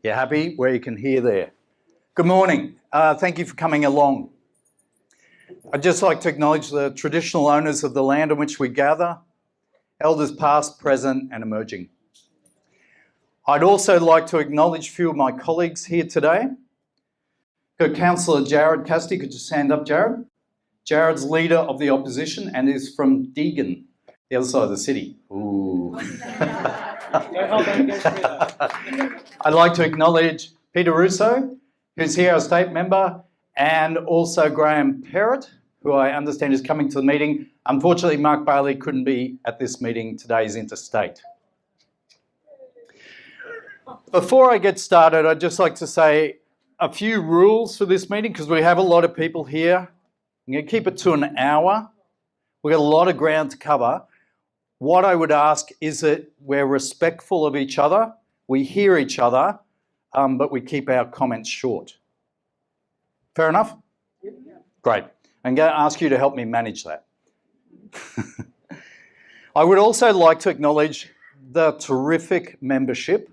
You happy? Where you can hear there. Good morning. Thank you for coming along. I'd just like to acknowledge the traditional owners of the land on which we gather, elders past, present and emerging. I'd also like to acknowledge a few of my colleagues here today. Got Councillor Jared Cassidy. Could you stand up, Jared? Jared's leader of the opposition and is from Deagon, the other side of the city. Ooh. I'd like to acknowledge Peter Russo, who's here, our state member, and also Graham Perrott, who I understand is coming to the meeting. Unfortunately, Mark Bailey couldn't be at this meeting. Today is interstate. Before I get started, I'd just like to say a few rules for this meeting because we have a lot of people here. I'm going to keep it to an hour. We've got a lot of ground to cover. What I would ask is that we're respectful of each other, we hear each other, but we keep our comments short. Fair enough? Yeah. Great. I'm going to ask you to help me manage that. I would also like to acknowledge the terrific membership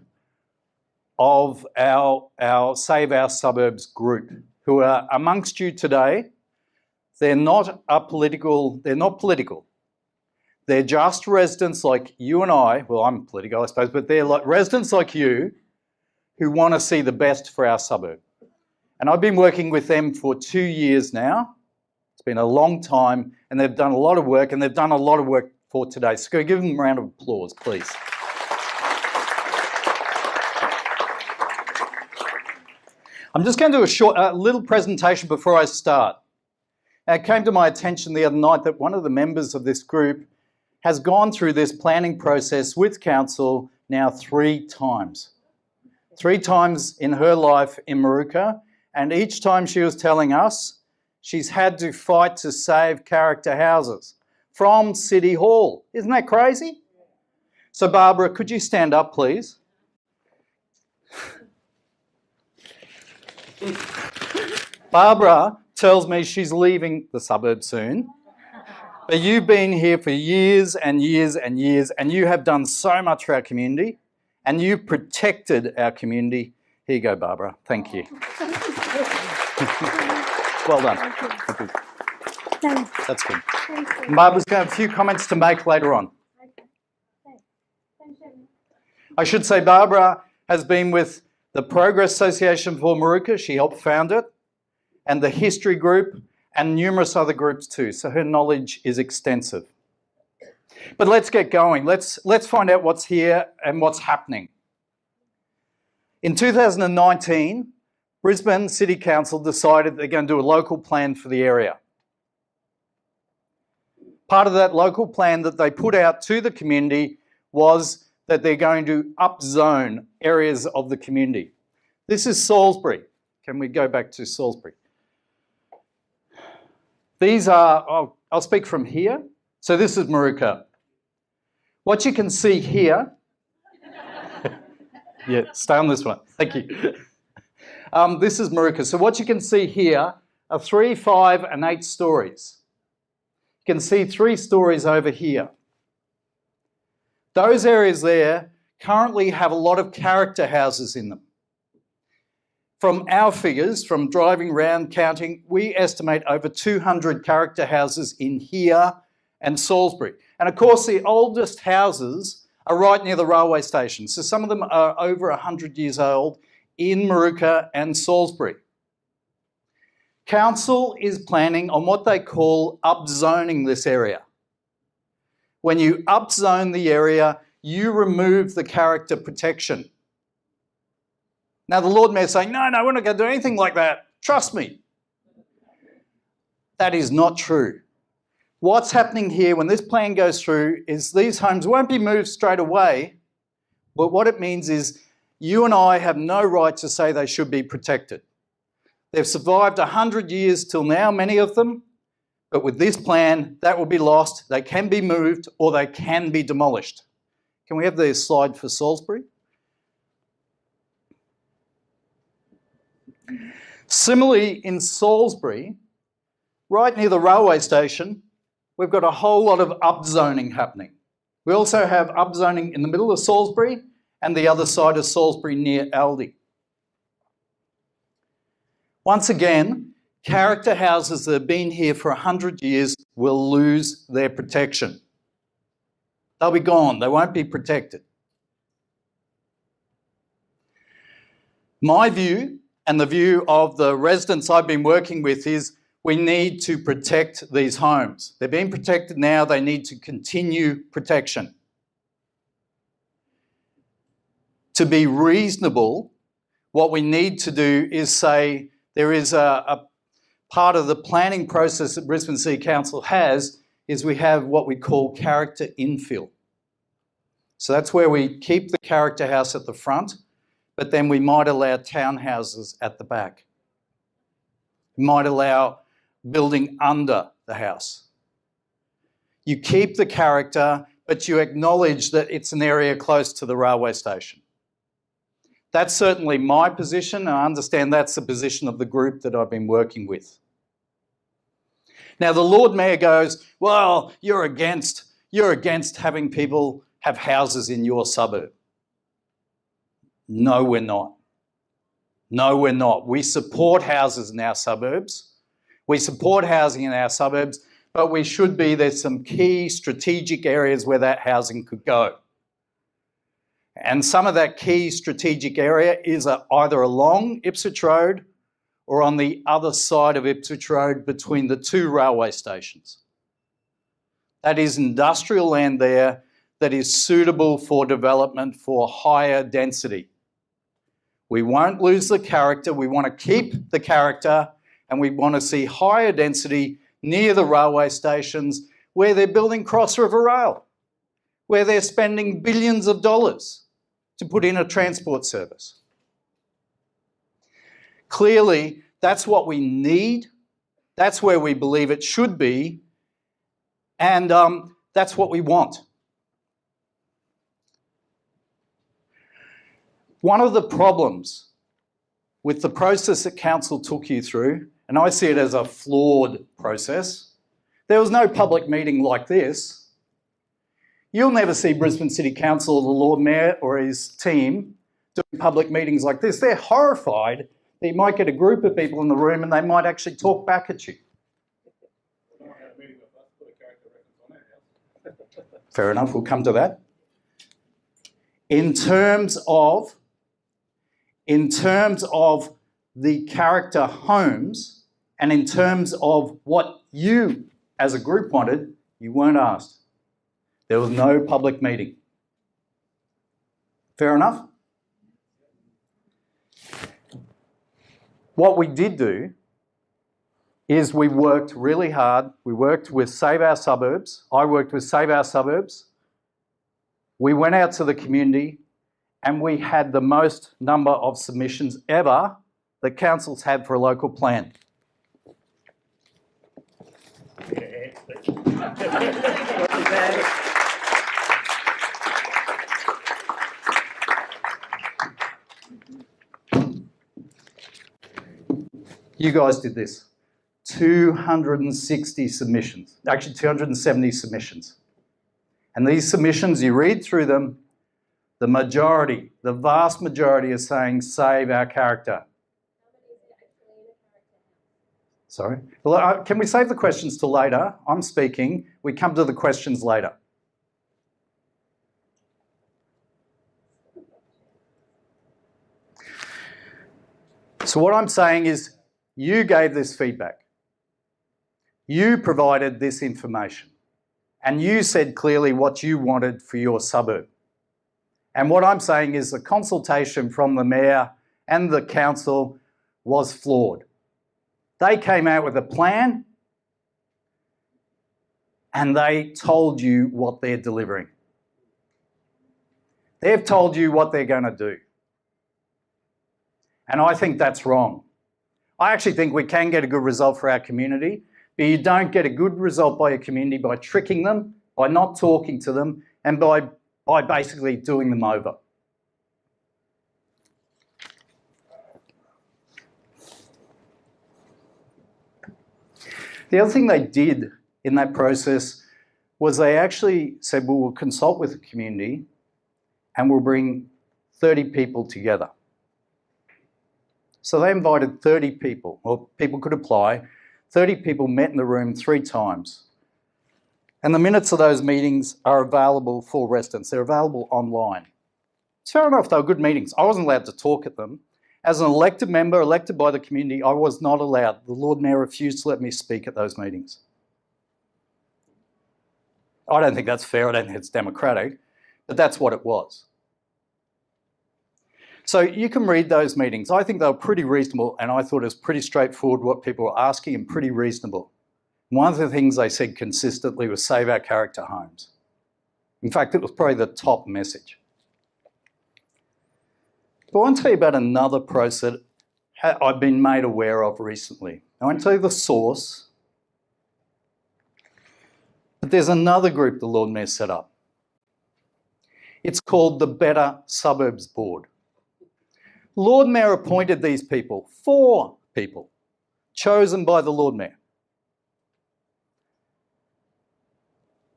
of our Save Our Suburbs group, who are amongst you today. They're not political. They're just residents like you and I. Well, I'm political, I suppose, but they're like residents like you who want to see the best for our suburb. And I've been working with them for 2 years now. It's been a long time, and they've done a lot of work, and they've done a lot of work for today. So go give them a round of applause, please. I'm just going to do a little presentation before I start. It came to my attention the other night that one of the members of this group has gone through this planning process with council now 3 times. 3 times in her life in Moorooka, and each time she was telling us she's had to fight to save character houses from City Hall. Isn't that crazy? So Barbara, could you stand up, please? Barbara tells me she's leaving the suburb soon. But you've been here for years and years and years, and you have done so much for our community, and you've protected our community. Here you go, Barbara. Thank you. Well done. That's good. And Barbara's going to have a few comments to make later on. I should say Barbara has been with the Progress Association for Moorooka. She helped found it, and the History Group, and numerous other groups too, so her knowledge is extensive. But let's get going. Let's find out what's here and what's happening. In 2019, Brisbane City Council decided they're going to do a local plan for the area. Part of that local plan that they put out to the community was that they're going to upzone areas of the community. This is Salisbury. Can we go back to Salisbury? These are, I'll speak from here. So this is Moorooka. What you can see here, yeah, stay on this one, thank you. This is Moorooka. So what you can see here are 3, 5 and 8 stories. You can see 3 stories over here. Those areas there currently have a lot of character houses in them. From our figures, from driving around counting, we estimate over 200 character houses in here and Salisbury. And of course, the oldest houses are right near the railway station. So some of them are over 100 years old in Moorooka and Salisbury. Council is planning on what they call upzoning this area. When you upzone the area, you remove the character protection. Now, the Lord Mayor is saying, no, we're not going to do anything like that. Trust me. That is not true. What's happening here when this plan goes through is these homes won't be moved straight away, but what it means is you and I have no right to say they should be protected. They've survived 100 years till now, many of them, but with this plan, that will be lost. They can be moved or they can be demolished. Can we have the slide for Salisbury? Similarly, in Salisbury, right near the railway station, we've got a whole lot of upzoning happening. We also have upzoning in the middle of Salisbury and the other side of Salisbury near Aldi. Once again, character houses that have been here for 100 years will lose their protection. They'll be gone. They won't be protected. My view, and the view of the residents I've been working with, is we need to protect these homes. They're being protected now. They need to continue protection. To be reasonable, what we need to do is say there is a part of the planning process that Brisbane City Council has is we have what we call character infill. So that's where we keep the character house at the front, but then we might allow townhouses at the back. We might allow building under the house. You keep the character, but you acknowledge that it's an area close to the railway station. That's certainly my position, and I understand that's the position of the group that I've been working with. Now, the Lord Mayor goes, well, you're against having people have houses in your suburb. No, we're not. No, we're not. We support houses in our suburbs. We support housing in our suburbs, but there's some key strategic areas where that housing could go. And some of that key strategic area is either along Ipswich Road or on the other side of Ipswich Road between the two railway stations. That is industrial land there that is suitable for development for higher density. We won't lose the character. We want to keep the character, and we want to see higher density near the railway stations where they're building Cross River Rail, where they're spending billions of dollars to put in a transport service. Clearly, that's what we need. That's where we believe it should be. And that's what we want. One of the problems with the process that Council took you through, and I see it as a flawed process, there was no public meeting like this. You'll never see Brisbane City Council or the Lord Mayor or his team doing public meetings like this. They're horrified that you might get a group of people in the room and they might actually talk back at you. Fair enough, we'll come to that. In terms of the character homes and in terms of what you as a group wanted, you weren't asked. There was no public meeting. Fair enough? What we did do is we worked really hard. We worked with Save Our Suburbs. I worked with Save Our Suburbs. We went out to the community and we had the most number of submissions ever that councils had for a local plan. You guys did this. 260 submissions, actually 270 submissions. And these submissions, you read through them, the majority, the vast majority are saying, save our character. Sorry? Well, can we save the questions till later? I'm speaking. We come to the questions later. So what I'm saying is, you gave this feedback. You provided this information. And you said clearly what you wanted for your suburb. And what I'm saying is the consultation from the Mayor and the Council was flawed. They came out with a plan and they told you what they're delivering. They've told you what they're going to do. And I think that's wrong. I actually think we can get a good result for our community, but you don't get a good result by your community by tricking them, by not talking to them, and by basically doing them over. The other thing they did in that process was they actually said, well, we'll consult with the community and we'll bring 30 people together. So they invited 30 people, or people could apply. 30 people met in the room 3 times. And the minutes of those meetings are available for residents. They're available online. It's fair enough, they were good meetings. I wasn't allowed to talk at them. As an elected member, elected by the community, I was not allowed. The Lord Mayor refused to let me speak at those meetings. I don't think that's fair, I don't think it's democratic, but that's what it was. So you can read those meetings. I think they were pretty reasonable, and I thought it was pretty straightforward what people were asking and pretty reasonable. One of the things they said consistently was save our character homes. In fact, it was probably the top message. But I want to tell you about another process that I've been made aware of recently. I won't tell you the source, but there's another group the Lord Mayor set up. It's called the Better Suburbs Board. Lord Mayor appointed these people, 4 people, chosen by the Lord Mayor.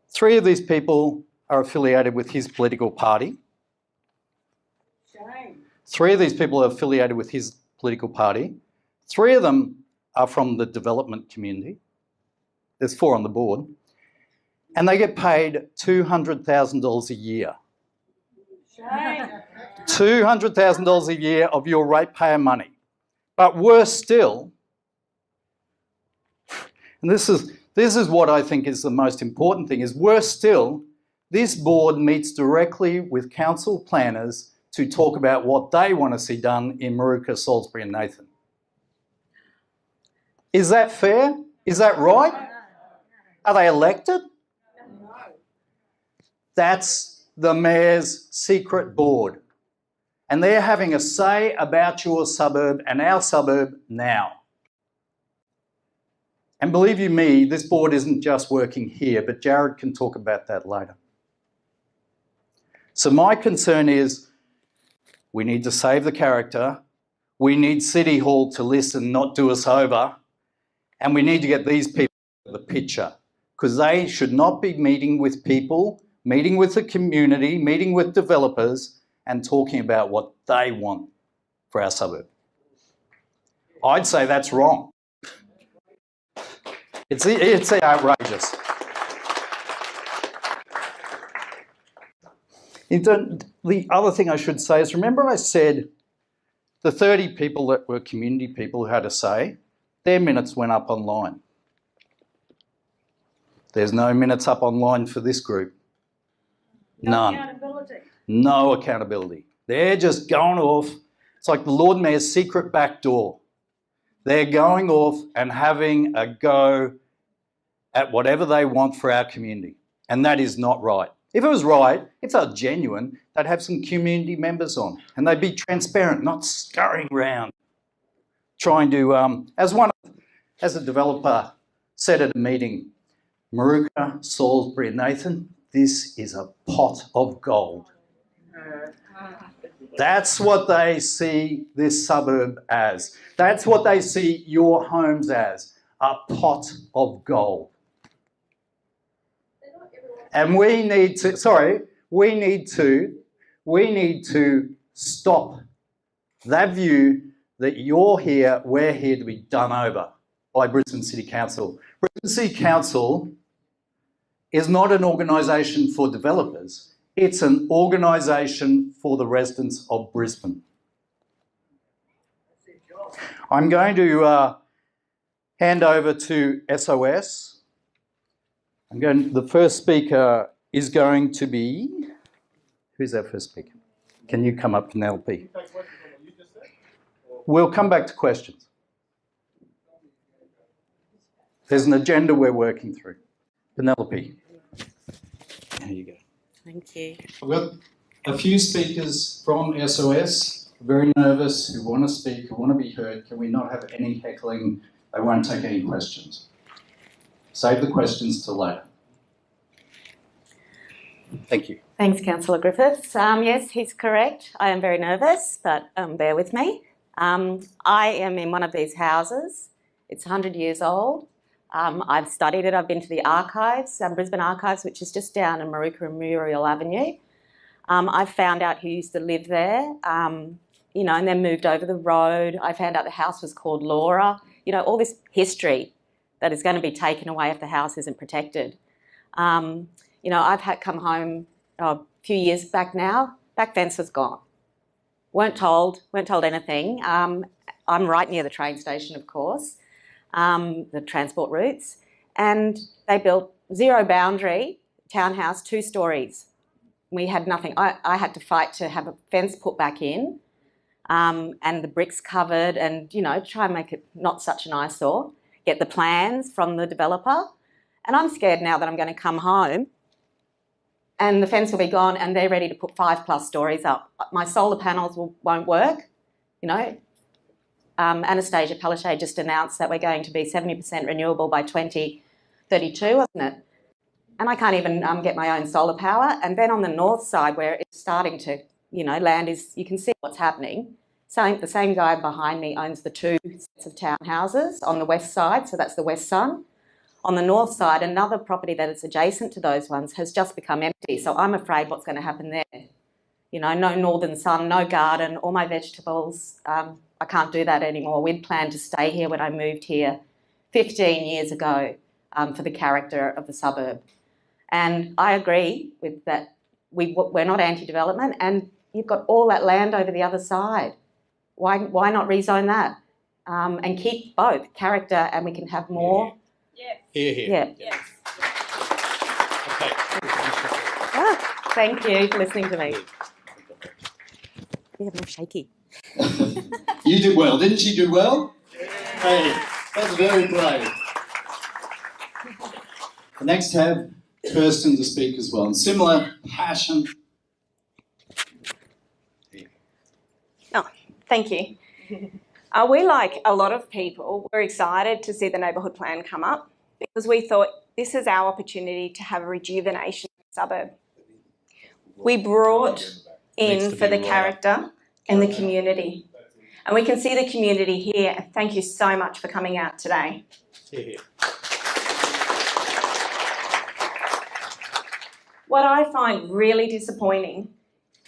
3 of these people are affiliated with his political party. Shame. 3 of these people are affiliated with his political party. 3 of them are from the development community. There's 4 on the board. And they get paid $200,000 a year. Shame. $200,000 a year of your ratepayer money. But worse still, and this is what I think is the most important thing, is worse still, this board meets directly with council planners to talk about what they want to see done in Moorooka, Salisbury and Nathan. Is that fair? Is that right? Are they elected? No. That's the Mayor's secret board. And they're having a say about your suburb and our suburb now. And believe you me, this board isn't just working here, but Jared can talk about that later. So my concern is we need to save the character, we need City Hall to listen, not do us over, and we need to get these people the picture, because they should not be meeting with people, meeting with the community, meeting with developers, and talking about what they want for our suburb. I'd say that's wrong. It's outrageous. The other thing I should say is, remember I said the 30 people that were community people who had a say, their minutes went up online. There's no minutes up online for this group. None. Accountability. No accountability. They're just going off. It's like the Lord Mayor's secret back door. They're going off and having a go at whatever they want for our community. And that is not right. If it was right, if they're genuine, they'd have some community members on and they'd be transparent, not scurrying around trying to, as a developer said at a meeting, Moorooka, Salisbury and Nathan, this is a pot of gold. That's what they see this suburb as. That's what they see your homes as, a pot of gold. And we need to stop that view that we're here to be done over by Brisbane City Council. Brisbane City Council is not an organisation for developers. It's an organisation for the residents of Brisbane. I'm going to hand over to SOS. The first speaker is going to be, who's our first speaker? Can you come up, Penelope? We'll come back to questions. There's an agenda we're working through. Penelope, there you go. Thank you. I've got a few speakers from SOS, very nervous, who want to speak, who want to be heard. Can we not have any heckling? They won't take any questions. Save the questions till later. Thank you. Thanks, Councillor Griffiths. Yes, he's correct. I am very nervous, but bear with me. I am in one of these houses. It's 100 years old. I've studied it. I've been to the archives, Brisbane Archives, which is just down in Moorooka and Muriel Avenue. I found out who used to live there you know, and then moved over the road. I found out the house was called Laura. You know, all this history that is going to be taken away if the house isn't protected. You know, I've had come home a few years back now. Back fence was gone. Weren't told anything. I'm right near the train station, of course, the transport routes, and they built zero boundary townhouse, 2 stories. We had nothing. I had to fight to have a fence put back in, and the bricks covered, and, you know, try and make it not such an eyesore. Get the plans from the developer, and I'm scared now that I'm going to come home and the fence will be gone and they're ready to put 5+ stories up. My solar panels won't work, you know. Anastasia Palaszczuk just announced that we're going to be 70% renewable by 2032, wasn't it? And I can't even get my own solar power. And then on the north side, where it's starting to, you know, land is, you can see what's happening. The same guy behind me owns the 2 sets of townhouses on the west side, so that's the West Sun. On the north side, another property that is adjacent to those ones has just become empty. So I'm afraid what's going to happen there. You know, no northern sun, no garden, all my vegetables. I can't do that anymore. We'd planned to stay here when I moved here 15 years ago for the character of the suburb. And I agree with that. We're not anti-development, and you've got all that land over the other side. Why not rezone that and keep both character, and we can have more. Yes. Here. Yeah. Yes. Okay. Thank you for listening to me. Yeah, I'm shaky. You did well, didn't you do well? Hey, that's very brave. The next person to speak as well, and similar passion. Thank you. We, like a lot of people, were excited to see the neighbourhood plan come up because we thought this is our opportunity to have a rejuvenation of the suburb. We brought in for the character and the community. And we can see the community here. And thank you so much for coming out today. Here. What I find really disappointing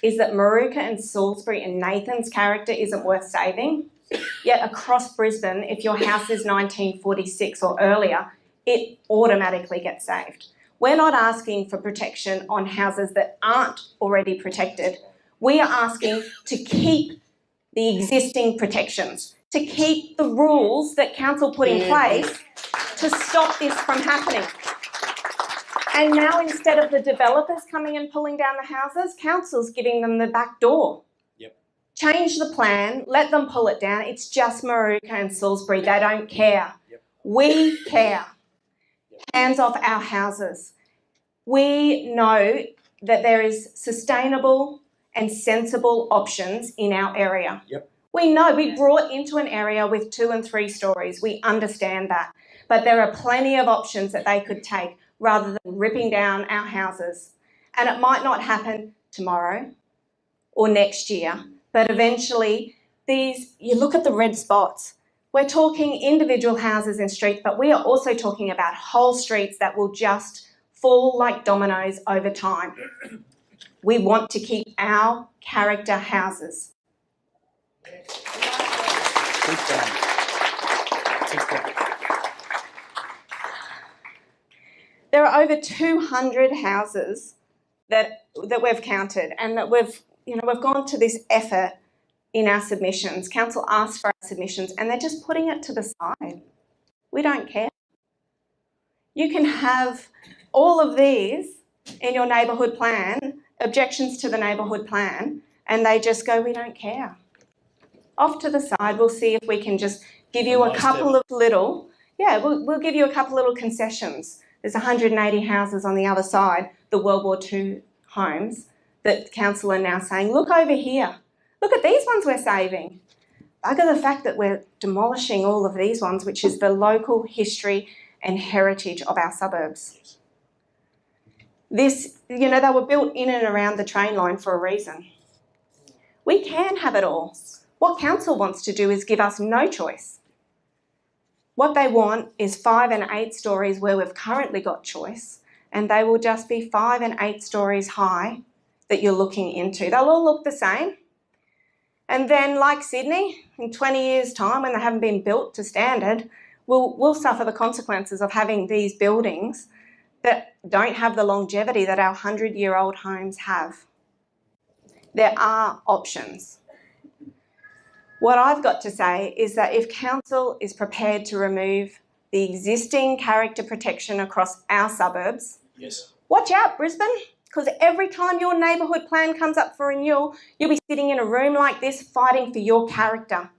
is that Moorooka and Salisbury and Nathan's character isn't worth saving. Yet across Brisbane, if your house is 1946 or earlier, it automatically gets saved. We're not asking for protection on houses that aren't already protected. We are asking to keep the existing protections, to keep the rules that council put in place to stop this from happening. And now, instead of the developers coming and pulling down the houses, council's giving them the back door. Yep. Change the plan, let them pull it down. It's just Moorooka and Salisbury. They don't care. Yep. We care. Hands off our houses. We know that there is sustainable and sensible options in our area. Yep. We know we brought into an area with 2 and 3 stories. We understand that. But there are plenty of options that they could take rather than ripping down our houses. And it might not happen tomorrow or next year, but eventually you look at the red spots. We're talking individual houses in streets, but we are also talking about whole streets that will just fall like dominoes over time. We want to keep our character houses. There are over 200 houses that we've counted, and that we've gone to this effort in our submissions. Council asked for our submissions and they're just putting it to the side. We don't care. You can have all of these in your neighbourhood plan, objections to the neighbourhood plan, and they just go, we don't care. Off to the side, we'll see if we can just give you a couple of little, we'll give you a couple little concessions. There's 180 houses on the other side, the World War II homes, that council are now saying, look over here. Look at these ones we're saving. Bugger the fact that we're demolishing all of these ones, which is the local history and heritage of our suburbs. This, they were built in and around the train line for a reason. We can have it all. What council wants to do is give us no choice. What they want is 5 and 8 stories where we've currently got choice, and they will just be 5 and 8 stories high that you're looking into. They'll all look the same. And then, like Sydney, in 20 years' time, when they haven't been built to standard, we'll suffer the consequences of having these buildings that don't have the longevity that our 100-year-old homes have. There are options. What I've got to say is that if council is prepared to remove the existing character protection across our suburbs, Yes. watch out, Brisbane, because every time your neighbourhood plan comes up for renewal, you'll be sitting in a room like this fighting for your character,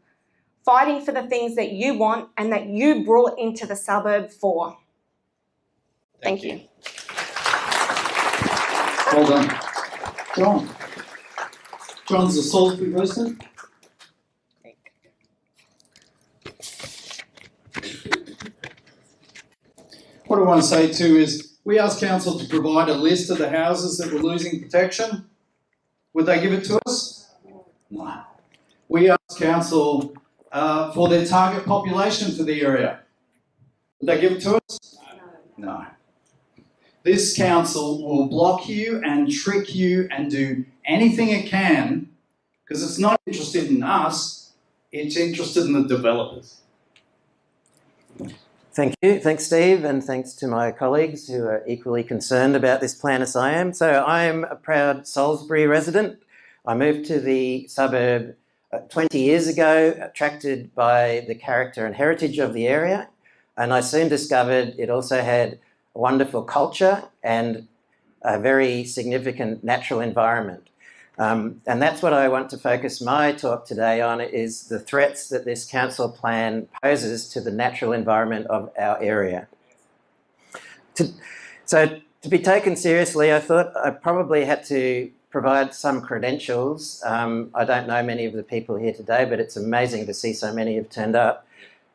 fighting for the things that you want and that you brought into the suburb for. Thank you. Well done. John. John's a Salisbury resident. What I want to say too is we asked council to provide a list of the houses that were losing protection. Would they give it to us? No. We asked council for their target population for the area. Would they give it to us? No. This council will block you and trick you and do anything it can because it's not interested in us, it's interested in the developers. Thank you. Thanks, Steve, and thanks to my colleagues who are equally concerned about this plan as I am. So I am a proud Salisbury resident. I moved to the suburb 20 years ago, attracted by the character and heritage of the area, and I soon discovered it also had a wonderful culture and a very significant natural environment. And that's what I want to focus my talk today on, is the threats that this council plan poses to the natural environment of our area. So to be taken seriously, I thought I probably had to provide some credentials. I don't know many of the people here today, but it's amazing to see so many have turned up.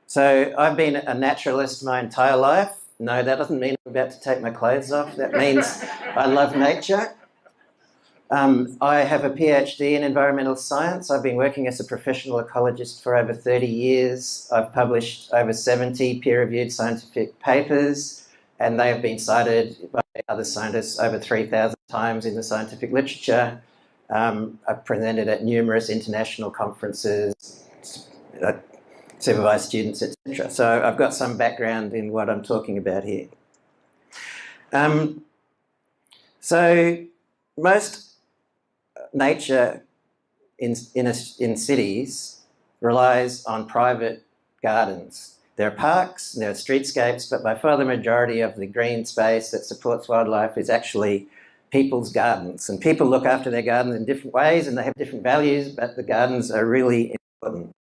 So I've been a naturalist my entire life. No, that doesn't mean I'm about to take my clothes off. That means I love nature. I have a PhD in environmental science. I've been working as a professional ecologist for over 30 years. I've published over 70 peer-reviewed scientific papers, and they have been cited by other scientists over 3,000 times in the scientific literature. I've presented at numerous international conferences, supervised students, etc. So I've got some background in what I'm talking about here. So most nature in cities relies on private gardens. There are parks, there are streetscapes, but by far the majority of the green space that supports wildlife is actually people's gardens. And people look after their gardens in different ways and they have different values, but the gardens are really important.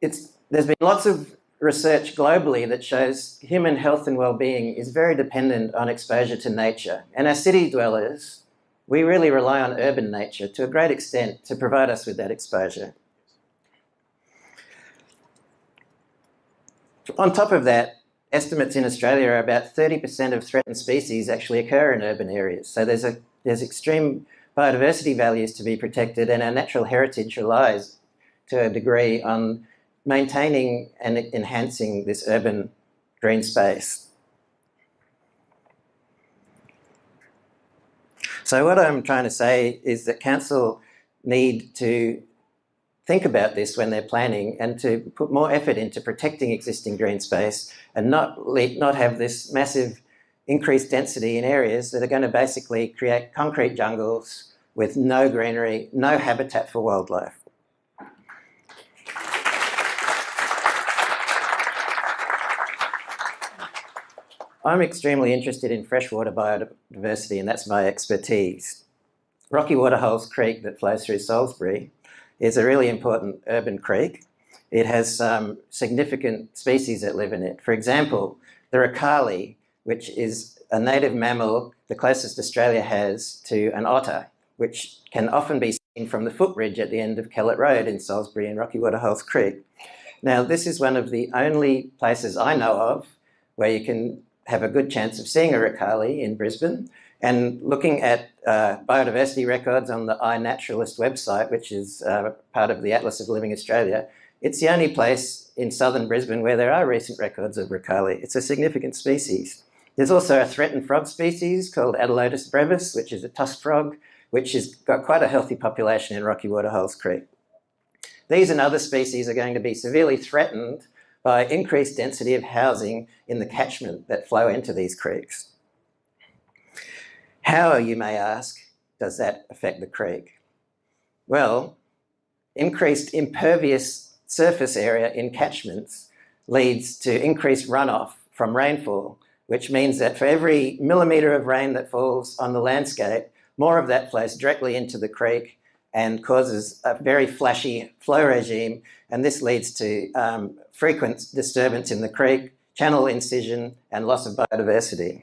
There's been lots of research globally that shows human health and well-being is very dependent on exposure to nature. And as city dwellers, we really rely on urban nature to a great extent to provide us with that exposure. On top of that, estimates in Australia are about 30% of threatened species actually occur in urban areas. So there's extreme biodiversity values to be protected, and our natural heritage relies to a degree on maintaining and enhancing this urban green space. So what I'm trying to say is that council need to think about this when they're planning and to put more effort into protecting existing green space and not have this massive increased density in areas that are going to basically create concrete jungles with no greenery, no habitat for wildlife. I'm extremely interested in freshwater biodiversity, and that's my expertise. Rocky Waterholes Creek that flows through Salisbury is a really important urban creek. It has significant species that live in it. For example, the ricali, which is a native mammal, the closest Australia has to an otter, which can often be seen from the footbridge at the end of Kellett Road in Salisbury and Rocky Waterholes Creek. Now, this is one of the only places I know of where you can have a good chance of seeing a ricali in Brisbane. And looking at biodiversity records on the iNaturalist website, which is part of the Atlas of Living Australia, it's the only place in southern Brisbane where there are recent records of ricali. It's a significant species. There's also a threatened frog species called Adelotus brevis, which is a tusk frog, which has got quite a healthy population in Rocky Waterholes Creek. These and other species are going to be severely threatened by increased density of housing in the catchment that flow into these creeks. How, you may ask, does that affect the creek? Well, increased impervious surface area in catchments leads to increased runoff from rainfall, which means that for every millimetre of rain that falls on the landscape, more of that flows directly into the creek and causes a very flashy flow regime, and this leads to frequent disturbance in the creek, channel incision, and loss of biodiversity.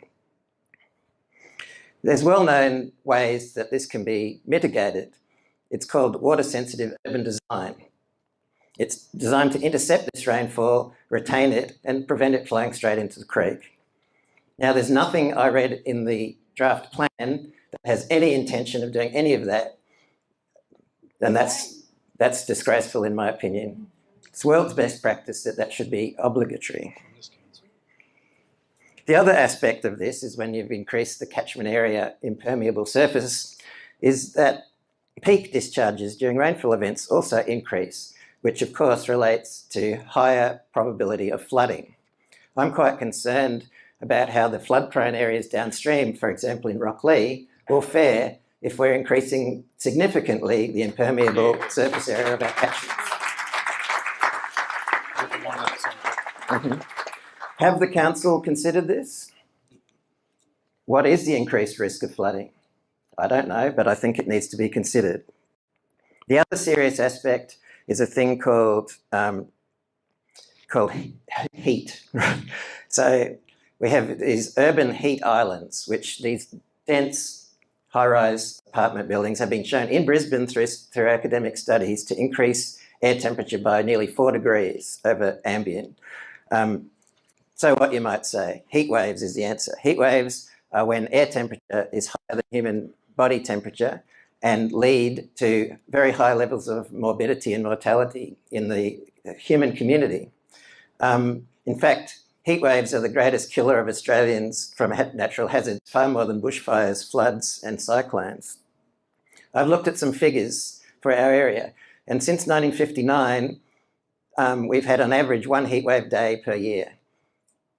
There's well-known ways that this can be mitigated. It's called water-sensitive urban design. It's designed to intercept this rainfall, retain it, and prevent it flowing straight into the creek. Now, there's nothing I read in the draft plan that has any intention of doing any of that, and that's disgraceful in my opinion. It's world's best practice that should be obligatory. The other aspect of this is when you've increased the catchment area impermeable surface is that peak discharges during rainfall events also increase, which of course relates to higher probability of flooding. I'm quite concerned about how the flood-prone areas downstream, for example in Rocklea, will fare if we're increasing significantly the impermeable surface area of our catchments. Have the council considered this? What is the increased risk of flooding? I don't know, but I think it needs to be considered. The other serious aspect is a thing called heat. So we have these urban heat islands, which these dense high-rise apartment buildings have been shown in Brisbane through academic studies to increase air temperature by nearly 4 degrees over ambient. So what you might say, heat waves is the answer. Heat waves are when air temperature is higher than human body temperature and lead to very high levels of morbidity and mortality in the human community. In fact, heat waves are the greatest killer of Australians from natural hazards, far more than bushfires, floods and cyclones. I've looked at some figures for our area, and since 1959, we've had on average 1 heatwave day per year.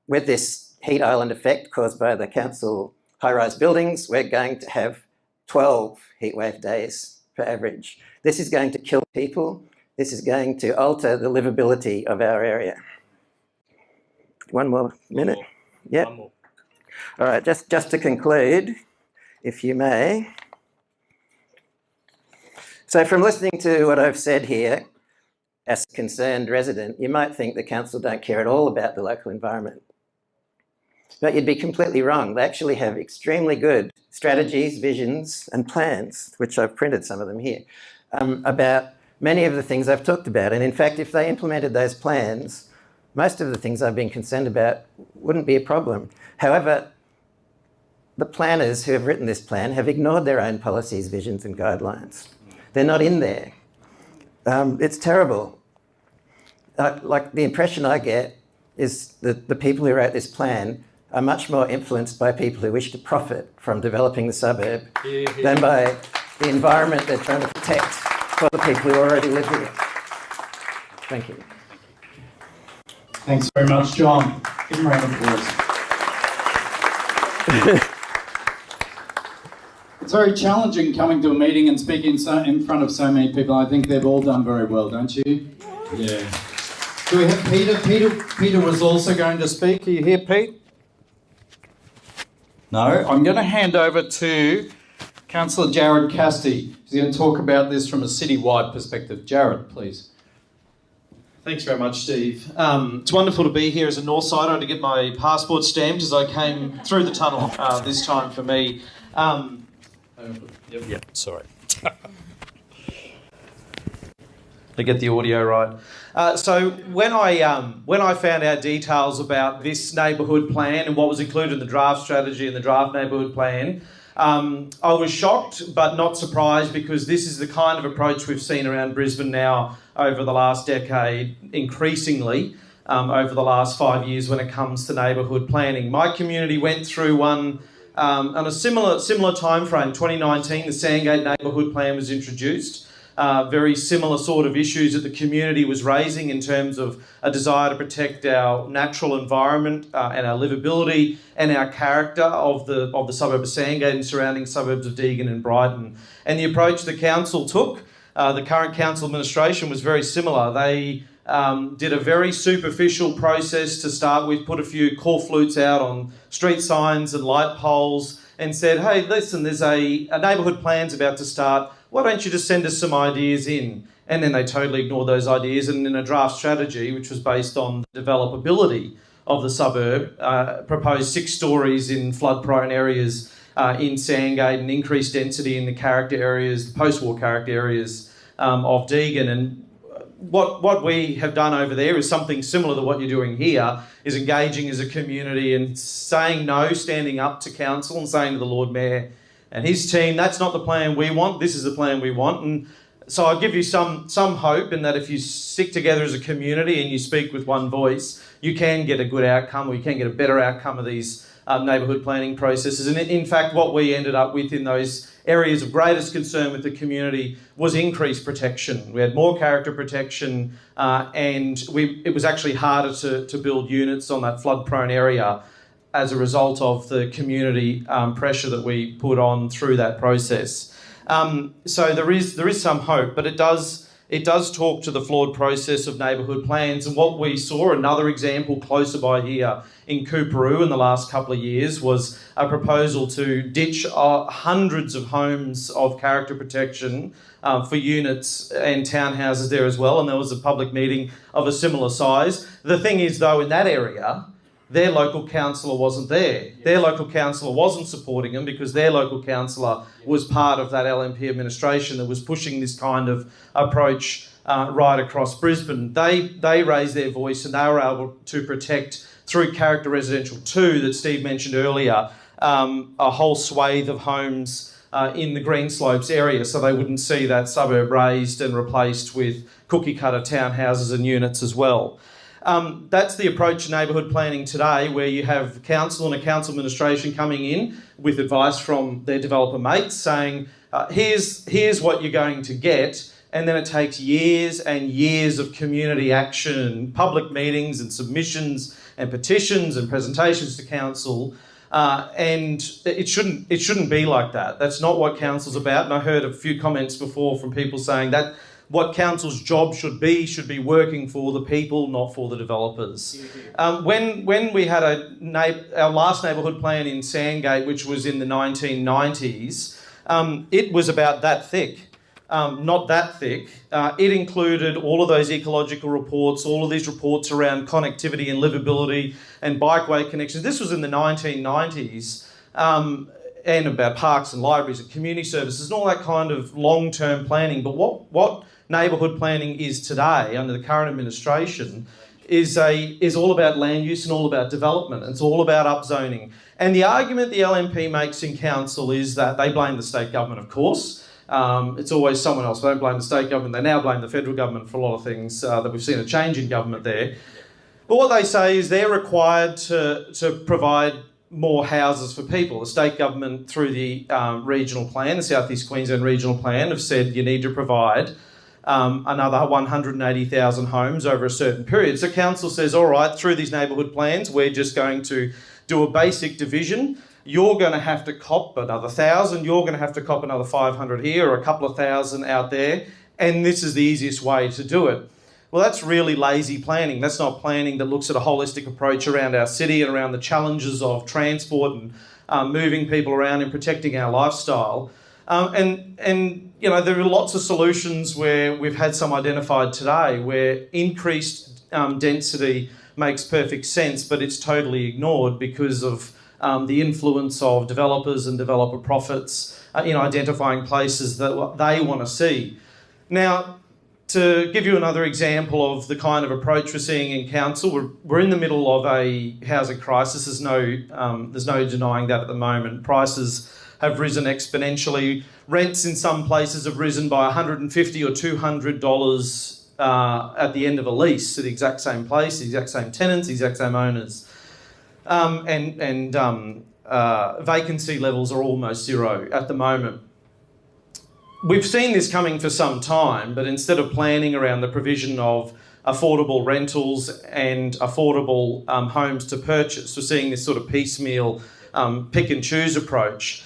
With this heat island effect caused by the council high-rise buildings, we're going to have 12 heatwave days per average. This is going to kill people. This is going to alter the livability of our area. One more minute? Yeah. One more. All right, just to conclude, if you may. So from listening to what I've said here, as a concerned resident, you might think the council don't care at all about the local environment. But you'd be completely wrong. They actually have extremely good strategies, visions and plans, which I've printed some of them here, about many of the things I've talked about. And in fact, if they implemented those plans, most of the things I've been concerned about wouldn't be a problem. However, the planners who have written this plan have ignored their own policies, visions and guidelines. They're not in there. It's terrible. Like the impression I get is that the people who wrote this plan are much more influenced by people who wish to profit from developing the suburb than by the environment they're trying to protect for the people who already live here. Thank you. Thanks very much, John. Give him a round of applause. It's very challenging coming to a meeting and speaking in front of so many people. I think they've all done very well, don't you? Yeah. Do we have Peter? Peter was also going to speak. Are you here, Pete? No? I'm going to hand over to Councillor Jared Casti. He's going to talk about this from a citywide perspective. Jared, please. Thanks very much, Steve. It's wonderful to be here as a Northsider to get my passport stamped as I came through the tunnel this time for me. Yep, sorry. To get the audio right. So when I found out details about this neighbourhood plan and what was included in the draft strategy and the draft neighbourhood plan, I was shocked but not surprised, because this is the kind of approach we've seen around Brisbane now over the last decade, increasingly over the last 5 years when it comes to neighbourhood planning. My community went through one On a similar time frame, 2019, the Sandgate Neighbourhood Plan was introduced. Very similar sort of issues that the community was raising in terms of a desire to protect our natural environment and our livability and our character of the suburb of Sandgate and surrounding suburbs of Deagon and Brighton. And the approach the council took, the current council administration, was very similar. They did a very superficial process to start with, put a few call flutes out on street signs and light poles and said, hey, listen, there's a neighbourhood plan's about to start. Why don't you just send us some ideas in? And then they totally ignored those ideas, and in a draft strategy, which was based on the developability of the suburb, proposed 6 stories in flood-prone areas in Sandgate and increased density in the character areas, the post-war character areas of Deagon. And what we have done over there is something similar to what you're doing here, is engaging as a community and saying no, standing up to council and saying to the Lord Mayor and his team, that's not the plan we want, this is the plan we want. And so I give you some hope in that if you stick together as a community and you speak with one voice, you can get a good outcome, or you can get a better outcome of these neighbourhood planning processes. And in fact, what we ended up with in those areas of greatest concern with the community was increased protection. We had more character protection, and it was actually harder to build units on that flood-prone area as a result of the community pressure that we put on through that process. So there is some hope, but it does talk to the flawed process of neighbourhood plans. And what we saw, another example closer by here in Coorparoo in the last couple of years, was a proposal to ditch hundreds of homes of character protection for units and townhouses there as well. And there was a public meeting of a similar size. The thing is, though, in that area, their local councillor wasn't there. Their local councillor wasn't supporting them because their local councillor was part of that LNP administration that was pushing this kind of approach right across Brisbane. They raised their voice, and they were able to protect, through Character Residential 2 that Steve mentioned earlier, a whole swathe of homes in the Green Slopes area, so they wouldn't see that suburb raised and replaced with cookie-cutter townhouses and units as well. That's the approach to neighbourhood planning today, where you have council and a council administration coming in with advice from their developer mates saying, here's what you're going to get, and then it takes years and years of community action, public meetings and submissions and petitions and presentations to council, and it shouldn't be like that. That's not what council's about, and I heard a few comments before from people saying that what council's job should be working for the people, not for the developers. When we had our last neighbourhood plan in Sandgate, which was in the 1990s, it was about that thick. Not that thick. It included all of those ecological reports, all of these reports around connectivity and livability and bikeway connections. This was in the 1990s, and about parks and libraries and community services and all that kind of long-term planning. But what neighbourhood planning is today under the current administration is all about land use and all about development. It's all about upzoning. And the argument the LNP makes in council is that they blame the state government, of course. It's always someone else. They don't blame the state government. They now blame the federal government for a lot of things, that we've seen a change in government there. But what they say is they're required to provide more houses for people. The state government, through the regional plan, the South East Queensland regional plan, have said you need to provide another 180,000 homes over a certain period. So council says, all right, through these neighbourhood plans, we're just going to do a basic division. You're going to have to cop another 1,000, you're going to have to cop another 500 here, or a couple of thousand out there, and this is the easiest way to do it. Well, that's really lazy planning. That's not planning that looks at a holistic approach around our city and around the challenges of transport and moving people around and protecting our lifestyle. And you know, there are lots of solutions where we've had some identified today where increased density makes perfect sense, but it's totally ignored because of the influence of developers and developer profits in identifying places that they want to see. Now, to give you another example of the kind of approach we're seeing in council, we're in the middle of a housing crisis. There's no denying that at the moment. Prices have risen exponentially. Rents in some places have risen by $150 or $200 at the end of a lease at the exact same place, the exact same tenants, the exact same owners. vacancy levels are almost zero at the moment. We've seen this coming for some time, but instead of planning around the provision of affordable rentals and affordable homes to purchase, we're seeing this sort of piecemeal pick and choose approach.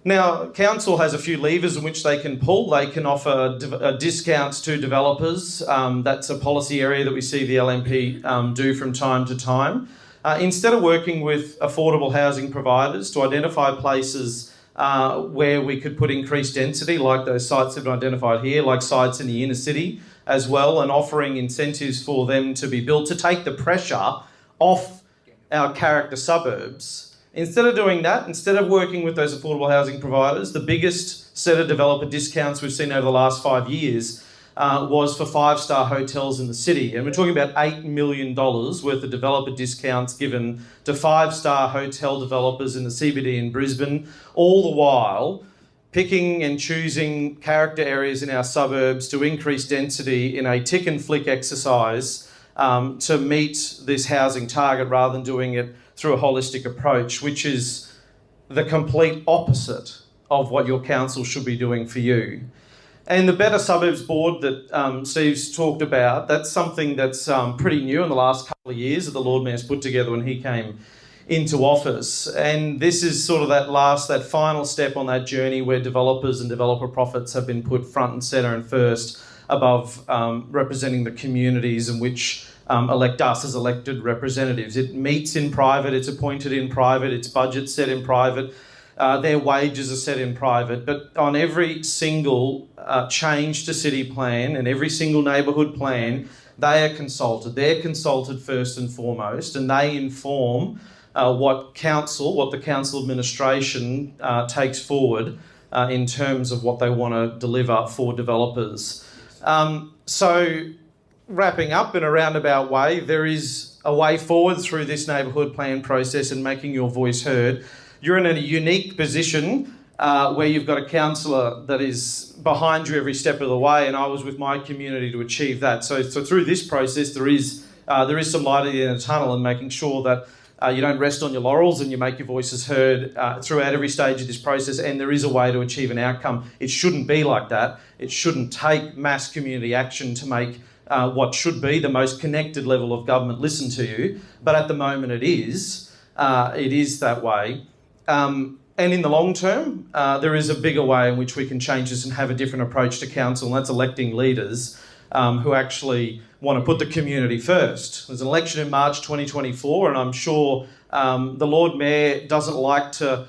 Now, council has a few levers in which they can pull. They can offer discounts to developers. That's a policy area that we see the LNP do from time to time. Instead of working with affordable housing providers to identify places where we could put increased density, like those sites that have been identified here, like sites in the inner city as well, and offering incentives for them to be built to take the pressure off our character suburbs. Instead of doing that, instead of working with those affordable housing providers, the biggest set of developer discounts we've seen over the last 5 years was for 5-star hotels in the city. And we're talking about $8 million worth of developer discounts given to 5-star hotel developers in the CBD in Brisbane, all the while picking and choosing character areas in our suburbs to increase density in a tick and flick exercise to meet this housing target rather than doing it through a holistic approach, which is the complete opposite of what your council should be doing for you. And the Better Suburbs Board that Steve's talked about, that's something that's pretty new in the last couple of years that the Lord Mayor's put together when he came into office. And this is sort of that final step on that journey where developers and developer profits have been put front and centre and first above representing the communities in which elect us as elected representatives. It meets in private, it's appointed in private, its budget's set in private, their wages are set in private, but on every single change to city plan and every single neighbourhood plan, they are consulted. They're consulted first and foremost, and they inform what the council administration takes forward in terms of what they want to deliver for developers. So wrapping up in a roundabout way, there is a way forward through this neighbourhood plan process and making your voice heard. You're in a unique position where you've got a councillor that is behind you every step of the way, and I was with my community to achieve that. So through this process, there is some light at the end of the tunnel, and making sure that you don't rest on your laurels and you make your voices heard throughout every stage of this process, and there is a way to achieve an outcome. It shouldn't be like that. It shouldn't take mass community action to make what should be the most connected level of government listen to you, but at the moment it is that way. And in the long term, there is a bigger way in which we can change this and have a different approach to council, and that's electing leaders who actually want to put the community first. There's an election in March 2024, and I'm sure the Lord Mayor doesn't like to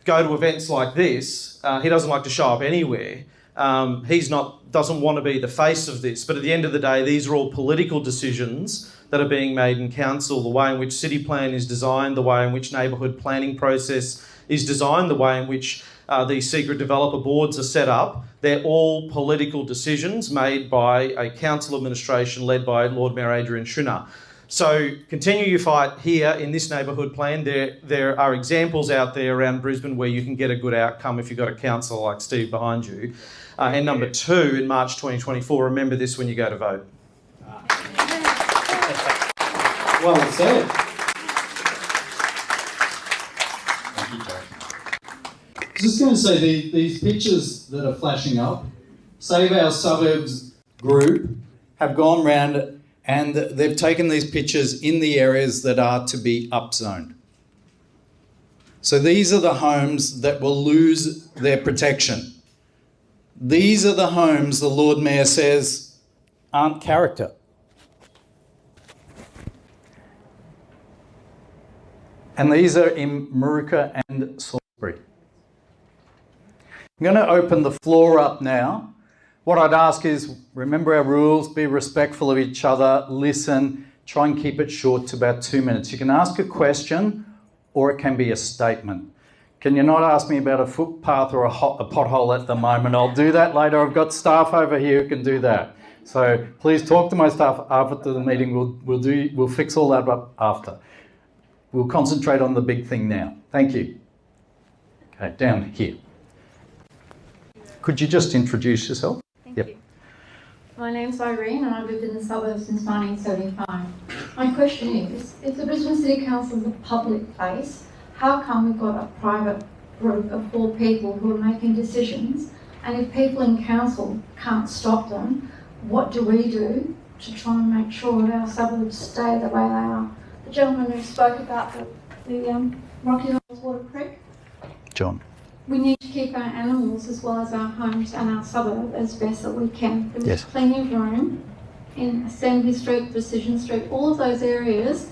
go to events like this. He doesn't like to show up anywhere. Doesn't want to be the face of this, but at the end of the day, these are all political decisions that are being made in council. The way in which city plan is designed, the way in which neighbourhood planning process is designed, the way in which these secret developer boards are set up, they're all political decisions made by a council administration led by Lord Mayor Adrian Schrinner. So continue your fight here in this neighbourhood plan. There are examples out there around Brisbane where you can get a good outcome if you've got a councillor like Steve behind you. And number two, in March 2024, remember this when you go to vote. Well said. I was just going to say, these pictures that are flashing up, Save Our Suburbs group have gone round and they've taken these pictures in the areas that are to be upzoned. So these are the homes that will lose their protection. These are the homes the Lord Mayor says aren't character. And these are in Moorooka and Salisbury. I'm going to open the floor up now. What I'd ask is, remember our rules, be respectful of each other, listen, try and keep it short to about 2 minutes. You can ask a question or it can be a statement. Can you not ask me about a footpath or a pothole at the moment? I'll do that later. I've got staff over here who can do that. So please talk to my staff after the meeting. We'll fix all that up after. We'll concentrate on the big thing now. Thank you. Okay, down here. Could you just introduce yourself? Thank you. My name's Irene and I've lived in the suburbs since 1975. My question is, if the Brisbane City Council is a public place, how come we've got a private group of 4 people who are making decisions, and if people in council can't stop them, what do we do to try and make sure that our suburbs stay the way they are? The gentleman who spoke about the Rocky Horse Water Creek, John. we need to keep our animals as well as our homes and our suburb as best that we can. There is Yes. plenty of room in Assembly Street, Precision Street, all of those areas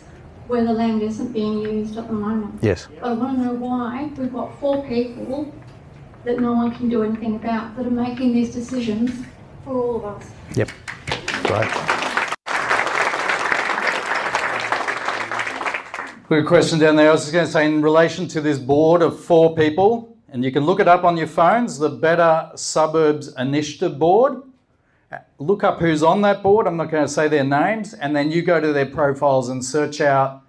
where the land isn't being used at the moment. Yes. But I want to know why we've got 4 people that no one can do anything about that are making these decisions for all of us. Yep. Right. Quick question down there. I was just going to say, in relation to this board of 4 people, and you can look it up on your phones, the Better Suburbs Initiative Board. Look up who's on that board. I'm not going to say their names, and then you go to their profiles and search out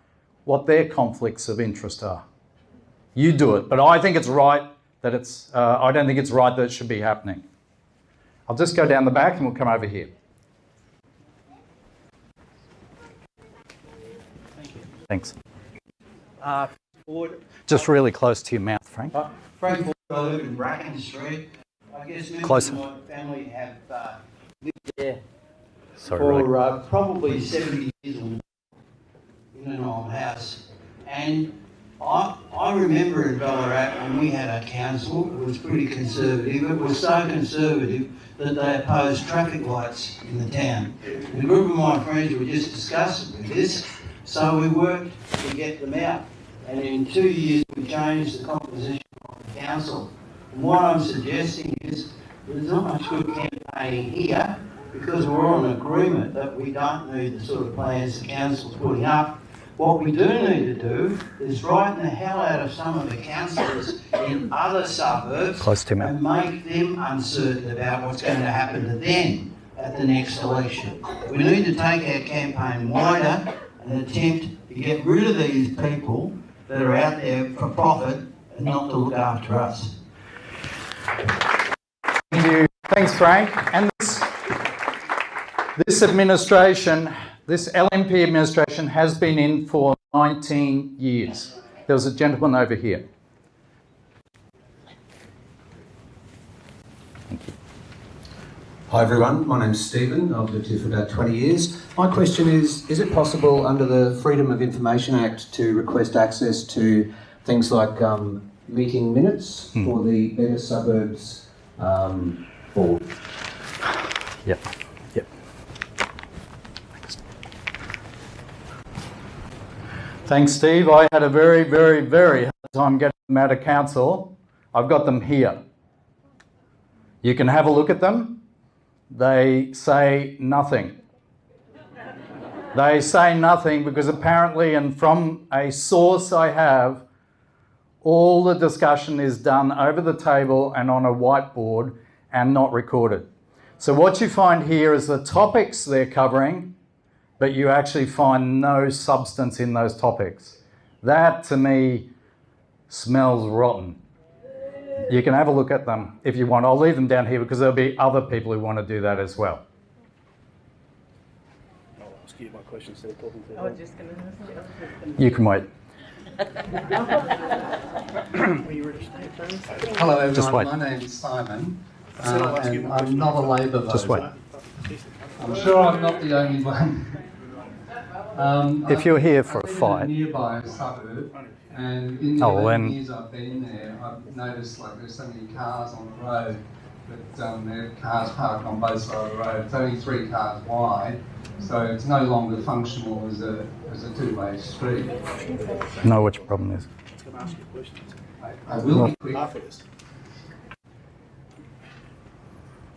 what their conflicts of interest are. You do it, but I think it's right that it's. I don't think it's right that it should be happening. I'll just go down the back and we'll come over here. Thanks. Ford. Just really close to your mouth, Frank. Frank Ford, I live in Bracken Street. I guess members Closer. of my family have lived there Sorry, for Ray. probably 70 years or more in an old house. And I remember in Ballarat when we had a council, it was pretty conservative. It was so conservative that they opposed traffic lights in the town. And a group of my friends were just discussing this, so we worked to get them out. And in 2 years we changed the composition of the council. And what I'm suggesting is there's not much good campaigning here because we're on agreement that we don't need the sort of plans the council's putting up. What we do need to do is frighten the hell out of some of the councillors in other suburbs Close to me. and make them uncertain about what's going to happen to them at the next election. We need to take our campaign wider and attempt to get rid of these people that are out there for profit and not to look after us. Thank you. Thanks, Frank. And this administration, this LNP administration has been in for 19 years. There was a gentleman over here. Thank you. Hi everyone, my name's Stephen. I've lived here for about 20 years. My question is it possible under the Freedom of Information Act to request access to things like meeting minutes for the Better Suburbs board? Yep. Thanks, Steve. I had a very, very, very hard time getting them out of council. I've got them here. You can have a look at them. They say nothing. They say nothing because apparently, and from a source I have, all the discussion is done over the table and on a whiteboard and not recorded. So what you find here is the topics they're covering, but you actually find no substance in those topics. That, to me, smells rotten. You can have a look at them if you want. I'll leave them down here because there'll be other people who want to do that as well. I'll ask you my question instead of talking to I was just going to ask you. You can wait. Hello everyone, Just wait. my name's Simon said I'll ask you and my I'm question. not a Labor voter. Just wait. I'm sure I'm not the only one. If you're here for a I've been fight. in a nearby suburb, and in the Oh, 11 then- years I've been there, I've noticed like there's so many cars on the road, but there are cars parked on both sides of the road. It's only 3 cars wide, so it's no longer functional as a two-way street. Know what your problem is. I'm going to ask you a question. I will be quick. After this.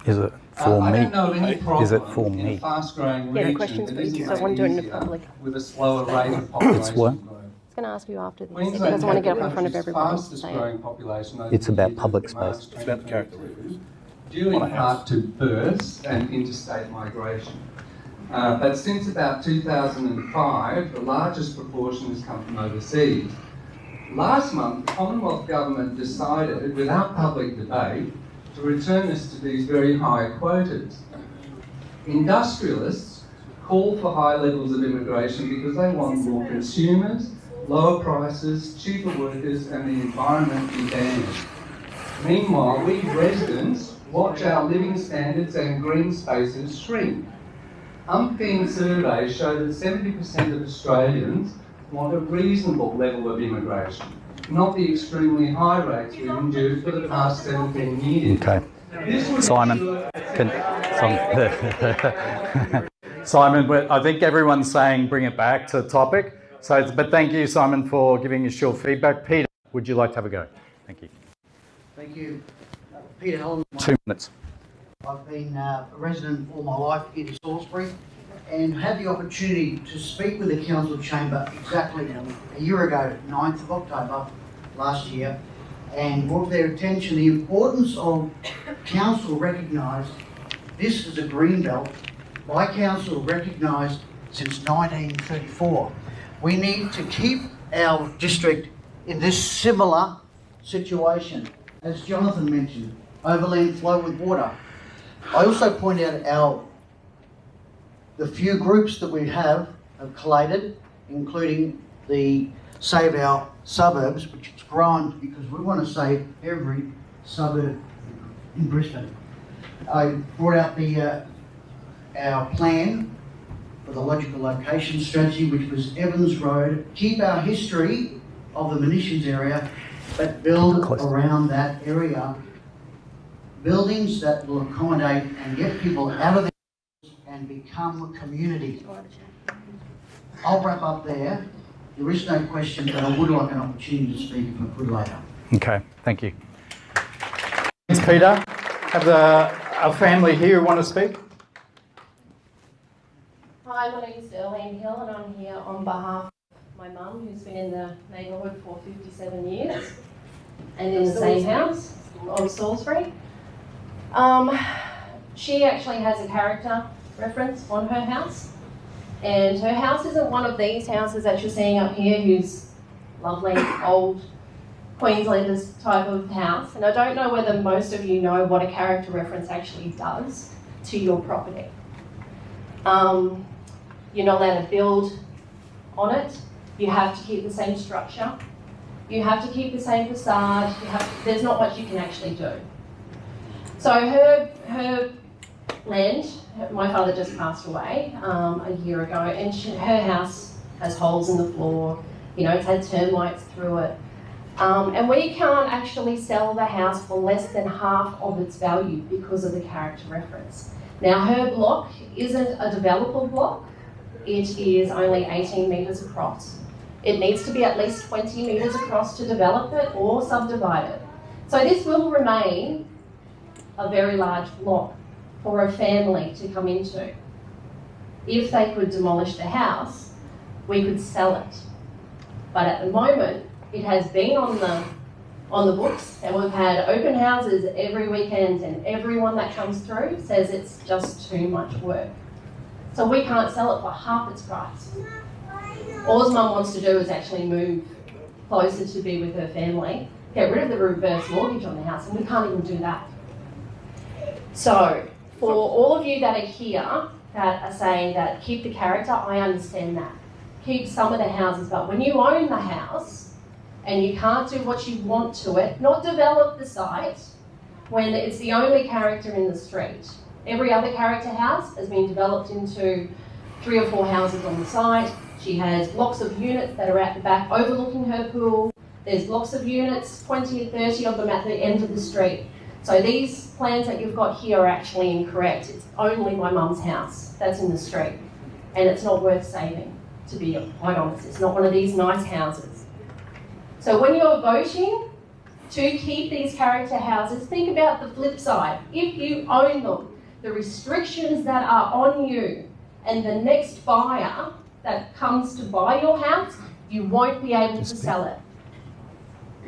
Is it for I me? don't know of any problem Is it for in me? a fast-growing Yeah, the region question's that for you, isn't so I want to do it in easier public. with a slower rate of population what? growth. I was going to ask you after this. He Queensland doesn't want to get up in had front of the everybody and fastest say growing it. population over It's the about years public of March space. It's about the character. 2022, due in part to births and interstate migration. But since about 2005, the largest proportion has come from overseas. Last month, the Commonwealth Government decided, without public debate, to return us to these very high quotas. Industrialists call for high levels of immigration because they want more consumers, lower prices, cheaper workers and the environment be damaged. Meanwhile, we residents watch our living standards and green spaces shrink. Umpteen surveys show that 70% of Australians want a reasonable level of immigration, not the extremely high rates we've endured for the past 17 years. Okay. This would Simon, Simon, I think everyone's saying bring it back to the topic. So, but thank you, Simon, for giving your short feedback. Peter, would you like to have a go? Thank you. Thank you. Peter Helen. 2 minutes. I've been a resident all my life here in Salisbury and had the opportunity to speak with the council chamber exactly a year ago, 9th of October last year, and brought their attention the importance of council recognised this as a green belt by council recognised since 1934. We need to keep our district in this similar situation. As Jonathan mentioned, overland flow with water. I also point out the few groups that we have collated, including the Save Our Suburbs, which has grown because we want to save every suburb in Brisbane. I brought out our plan for the logical location strategy, which was Evans Road. Keep our history of the munitions area, but build around that area buildings that will accommodate and get people out of their houses and become a community. I'll wrap up there. There is no question, but I would like an opportunity to speak if I could later. Okay, thank you. Thanks, Peter. Have a family here who want to speak? Hi, my name is Darlene Hill and I'm here on behalf of my mum who's been in the neighbourhood for 57 years and in the same house on Salisbury. She actually has a character reference on her house, and her house isn't one of these houses that you're seeing up here who's lovely old Queenslanders type of house, and I don't know whether most of you know what a character reference actually does to your property. You're not allowed to build on it, you have to keep the same structure, you have to keep the same facade, there's not much you can actually do. So her land, my father just passed away a year ago, and her house has holes in the floor, you know, it's had termites through it. And we can't actually sell the house for less than half of its value because of the character reference. Now her block isn't a developable block, it is only 18 metres across. It needs to be at least 20 metres across to develop it or subdivide it. So this will remain a very large block for a family to come into. If they could demolish the house, we could sell it. But at the moment, it has been on the books, and we've had open houses every weekend, and everyone that comes through says it's just too much work. So we can't sell it for half its price. All Mum wants to do is actually move closer to be with her family, get rid of the reverse mortgage on the house, and we can't even do that. So, for all of you that are here that are saying that keep the character, I understand that. Keep some of the houses, but when you own the house and you can't do what you want to it, not develop the site, when it's the only character in the street. Every other character house has been developed into 3 or 4 houses on the site. She has blocks of units that are at the back overlooking her pool. There's blocks of units, 20 or 30 of them at the end of the street. So these plans that you've got here are actually incorrect. It's only my mum's house that's in the street, and it's not worth saving, to be quite honest. It's not one of these nice houses. So when you're voting to keep these character houses, think about the flip side. If you own them, the restrictions that are on you and the next buyer that comes to buy your house, you won't be able to sell it.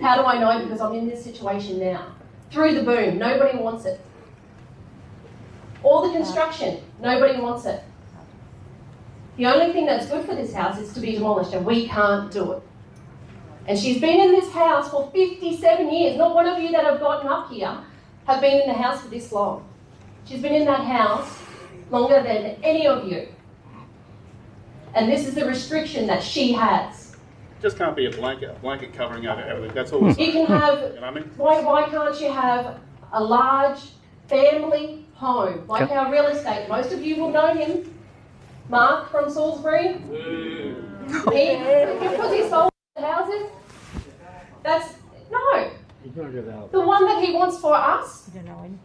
How do I know? Because I'm in this situation now. Through the boom, nobody wants it. All the construction, nobody wants it. The only thing that's good for this house is to be demolished, and we can't do it. And she's been in this house for 57 years. Not one of you that have gotten up here have been in the house for this long. She's been in that house longer than any of you. And this is the restriction that she has. Just can't be a blanket covering over everything. That's all we're saying. You can have, You know what I mean? why can't you have a large family home, like our real estate? Most of you will know him, Mark from Salisbury. Because he sold the houses. No. The one that he wants for us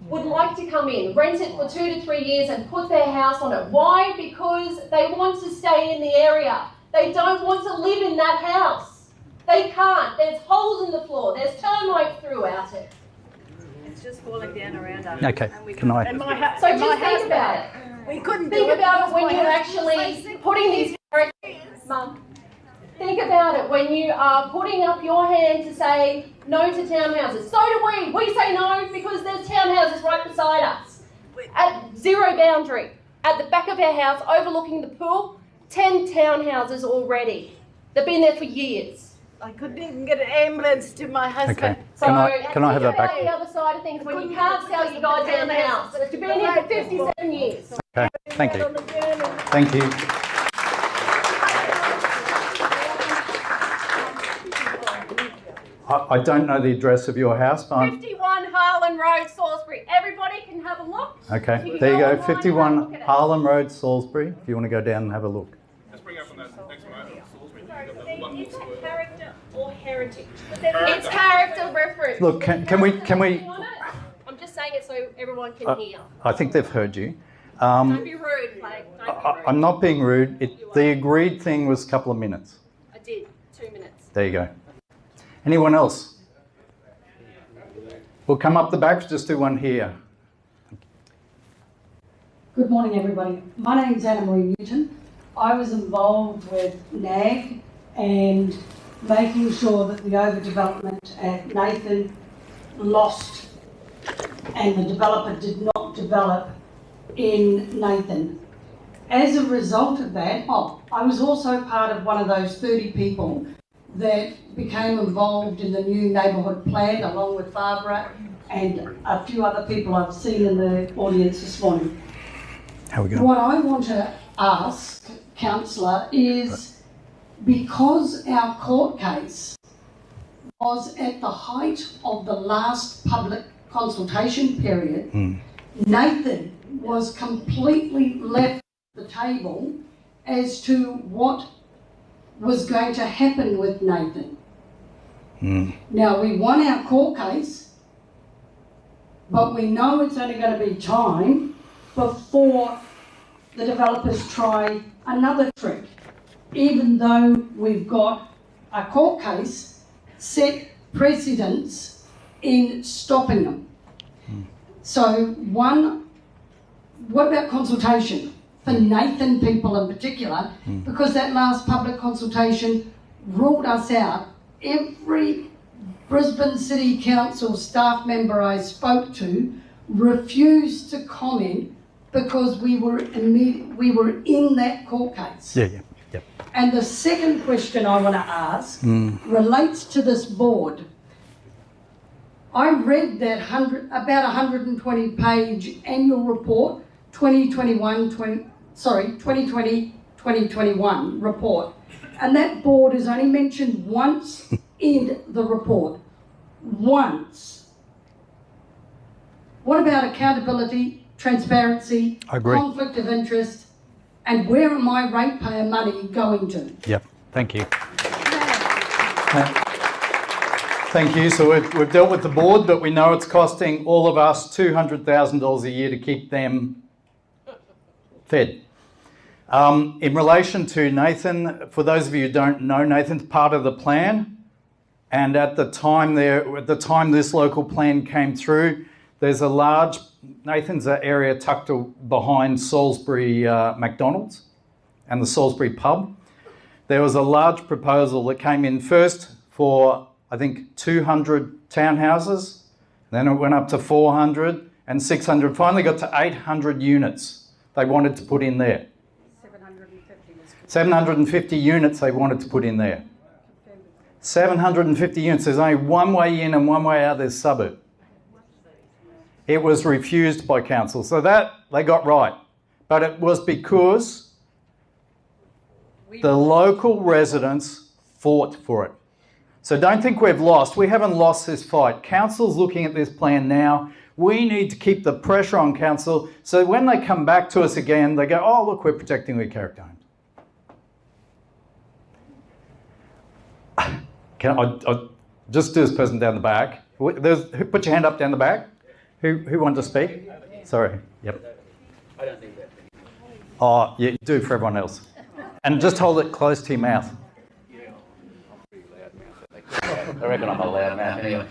would like to come in, rent it for 2 to 3 years and put their house on it. Why? Because they want to stay in the area. They don't want to live in that house. They can't. There's holes in the floor. There's termites throughout it. It's just falling down around us. Okay, can I? So just think about it. We couldn't Think do it about it because when my you're house was actually putting these characters, Mum. Think about it when you are putting up your hand to say no to townhouses. So do we. We say no because there's townhouses right beside us. At zero boundary, at the back of our house, overlooking the pool, 10 townhouses already. They've been there for years. I couldn't even get an ambulance to my husband. Okay. So Can I have that think back? about the other side of things when you can't sell your goddamn house. You've been here for 57 years. Okay, thank you. Thank you. I don't know the address of your house, but 51 Harlan Road, Salisbury. Everybody can have a look. okay, there you go, 51 Harlan Road, Salisbury, if you want to go down and have a look. Let's bring up on that next one. Salisbury. It's character or heritage. It's character reference. Look, can we, I'm just saying it so everyone can hear. I think they've heard you. Don't be rude, Blake. Don't be rude. I'm not being rude. The agreed thing was a couple of minutes. I did. 2 minutes. There you go. Anyone else? We'll come up the back, just do one here. Good morning, everybody. My name's Anna Marie Newton. I was involved with NAG and making sure that the overdevelopment at Nathan lost and the developer did not develop in Nathan. As a result of that, I was also part of one of those 30 people that became involved in the new neighbourhood plan along with Barbara and a few other people I've seen in the audience this morning. How we go? What I want to ask, Councillor, is because our court case was at the height of the last public consultation period, Nathan was completely left at the table as to what was going to happen with Nathan. Now, we won our court case, but we know it's only going to be time before the developers try another trick, even though we've got a court case set precedents in stopping them. So one, what about consultation for Nathan people in particular? Because that last public consultation ruled us out. Every Brisbane City Council staff member I spoke to refused to comment because we were in that court case. Yeah. And the second question I want to ask relates to this board. I read that about 120-page annual report, 2020-2021 report, and that board is only mentioned once in the report. Once. What about accountability, transparency, conflict of interest, and where are my ratepayer money going to? Yep, thank you. Thank you. So we've dealt with the board, but we know it's costing all of us $200,000 a year to keep them fed. In relation to Nathan, for those of you who don't know, Nathan's part of the plan. And at the time this local plan came through, there's a large, Nathan's an area tucked behind Salisbury McDonald's and the Salisbury pub. There was a large proposal that came in first for, I think, 200 townhouses. Then it went up to 400 and 600, finally got to 800 units they wanted to put in there. 750 units they wanted to put in there. 750 units. There's only one way in and one way out of this suburb. It was refused by council. So that they got right. But it was because the local residents fought for it. So don't think we've lost. We haven't lost this fight. Council's looking at this plan now. We need to keep the pressure on council so when they come back to us again, they go, oh, look, we're protecting the character homes. Can I just do this person down the back? Put your hand up down the back. Who wanted to speak? Sorry. Yep. I don't think that. Oh, yeah, you do for everyone else. And just hold it close to your mouth. I reckon I'm a loud mouth anyway.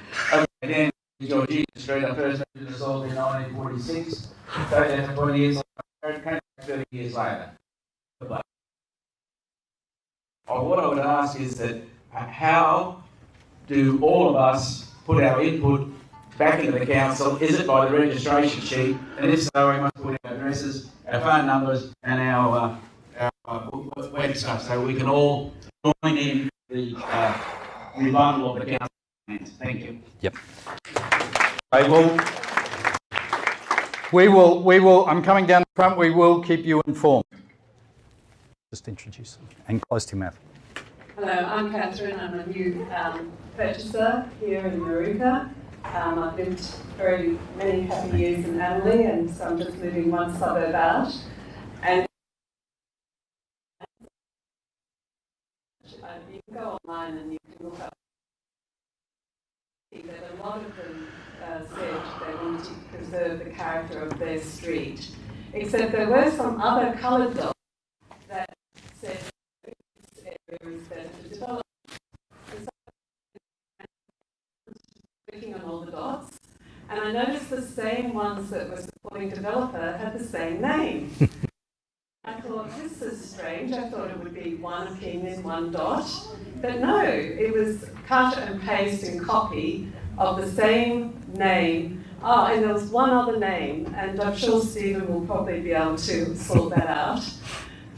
Again, Georgie Street, I first moved to Salisbury in 1946. Stayed there for 20 years, came back 30 years later. What I would ask is that how do all of us put our input back into the council? Is it by the registration sheet? And if so, we must put our addresses, our phone numbers, and our website so we can all join in the rebuttal of the council. Thank you. Yep. We will, I'm coming down the front, we will keep you informed. Just introduce them and close to your mouth. Hello, I'm Catherine. I'm a new purchaser here in Moorooka. I've lived very many happy years in Amelie, and so I'm just moving one suburb out. And you can go online and you can look up that a lot of them said they wanted to preserve the character of their street, except there were some other coloured dots that said this area is better to develop. Clicking on all the dots, and I noticed the same ones that were supporting developer had the same name. I thought, this is strange. I thought it would be one opinion, one dot. But no, it was cut and paste and copy of the same name. Oh, and there was one other name, and I'm sure Stephen will probably be able to sort that out.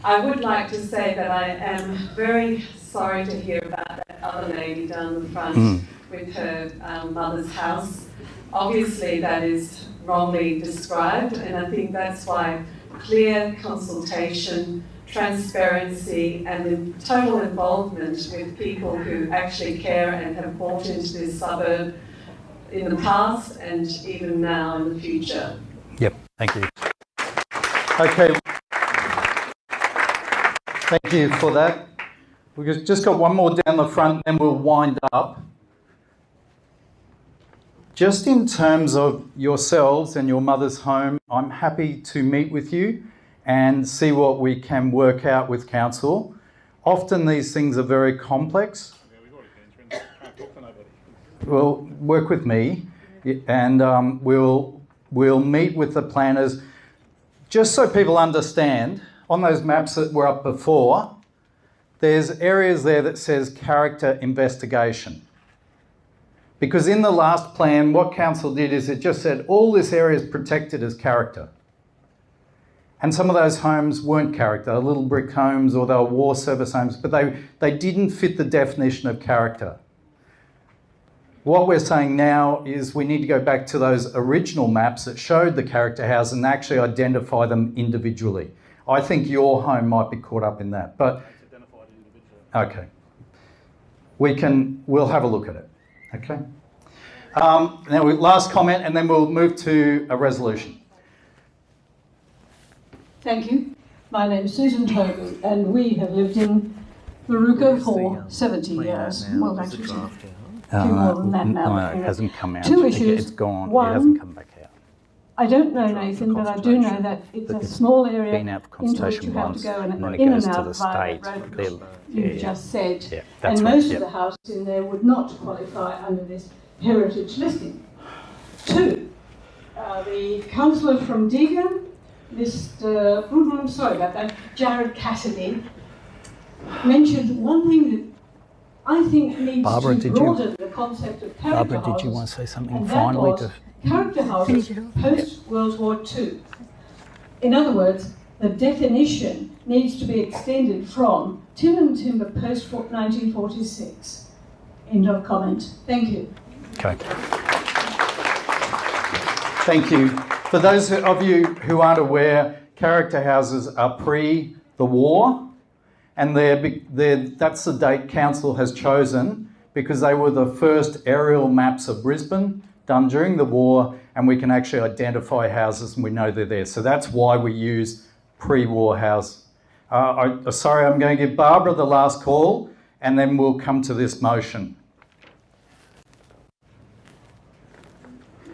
I would like to say that I am very sorry to hear about that other lady down the front with her mother's house. Obviously, that is wrongly described, and I think that's why clear consultation, transparency, and the total involvement with people who actually care and have bought into this suburb in the past and even now in the future. Yep, thank you. Okay. Thank you for that. We've just got one more down the front and we'll wind up. Just in terms of yourselves and your mother's home, I'm happy to meet with you and see what we can work out with council. Often these things are very complex. Well, work with me and we'll meet with the planners. Just so people understand, on those maps that were up before, there's areas there that says character investigation. Because in the last plan, what council did is it just said all this area is protected as character. And some of those homes weren't character, little brick homes or they were war service homes, but they didn't fit the definition of character. What we're saying now is we need to go back to those original maps that showed the character house and actually identify them individually. I think your home might be caught up in that, but okay. We'll have a look at it. Okay. Now, last comment, and then we'll move to a resolution. Thank you. My name's Susan Togo, and we have lived in Moorooka for 70 years. Well, actually, a few more than that now. No, it hasn't come out. Two issues. It's gone. One, it hasn't come back out. I don't know, Nathan, but I do know that it's a small area been out for into which consultation you have to once, go and then and it in goes and to out the via state. road They'll- you just said. Yeah, that's and right, most yeah. of the houses in there would not qualify under this heritage listing. Two, the councillor from Deegan, Mr. Sorry about that, Jared Cassidy, mentioned one thing that I think needs Barbara, to broaden the concept of character Barbara, houses. did you want to say something And that finally? was character houses post-World War II. In other words, the definition needs to be extended from tin and timber post-1946. End of comment. Thank you. Okay. Thank you. For those of you who aren't aware, character houses are pre the war, and that's the date council has chosen because they were the first aerial maps of Brisbane done during the war, and we can actually identify houses and we know they're there. So that's why we use pre-war houses. Sorry, I'm going to give Barbara the last call and then we'll come to this motion.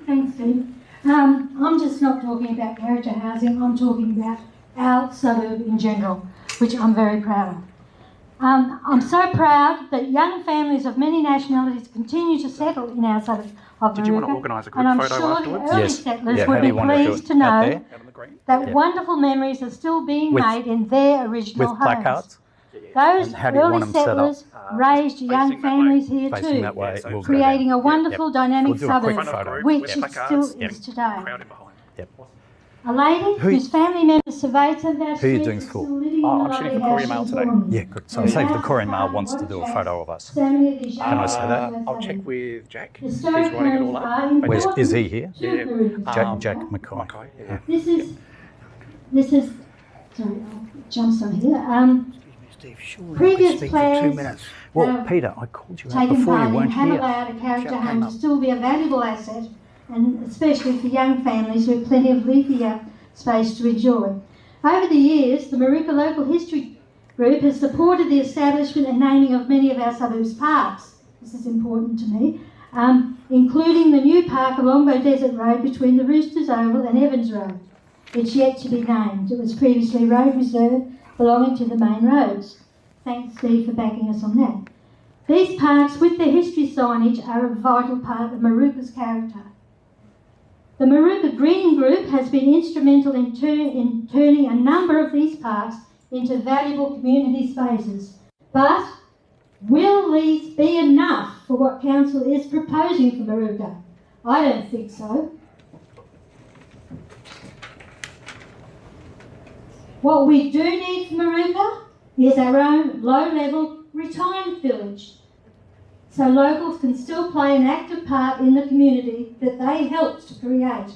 Thanks, Steve. I'm just not talking about character housing, I'm talking about our suburb in general, which I'm very proud of. I'm so proud that young families of many nationalities continue to settle in our suburb of Moorooka. Did you want to organise a group and I'm photo sure afterwards? the early Yes. settlers Yeah, would how do be you want to do pleased it? to know Out there? that Yeah. wonderful memories are still being With- made in their original With homes. placards? Those And how do you want early them set up? settlers raised young families here Facing too, that way. We'll go creating there. a wonderful Yep. dynamic We'll do a quick suburb, photo. which With it placards. still Yep. is today. Yep. A lady whose family members surveyed some of our Who are you streets doing is this for? still living in the I'm lovely shooting for house Courier she Mail was today. born in. Yeah, good. So And say if the that's Courier Mail how wants to do a photo of us. so many of these young Can I say that? families I'll have check been. with Jack. He's Historic writing it all homes up. are important Is he here? to Moorooka. Jack McCoy. Yeah. This is, sorry, I'll jump some here. Previous plans Well, Peter, I called you out taken before you part in weren't have here. allowed a character home to still be a valuable asset, and especially for young families with plenty of leafier space to enjoy. Over the years, the Moorooka Local History Group has supported the establishment and naming of many of our suburbs' parks. This is important to me, including the new park along Bow Desert Road between the Roosters Oval and Evans Road. It's yet to be named. It was previously road reserve belonging to the main roads. Thanks, Steve, for backing us on that. These parks, with their history signage, are a vital part of Moorooka's character. The Moorooka Green Group has been instrumental in turning a number of these parks into valuable community spaces. But will these be enough for what Council is proposing for Moorooka? I don't think so. What we do need for Moorooka is our own low-level retirement village, so locals can still play an active part in the community that they helped to create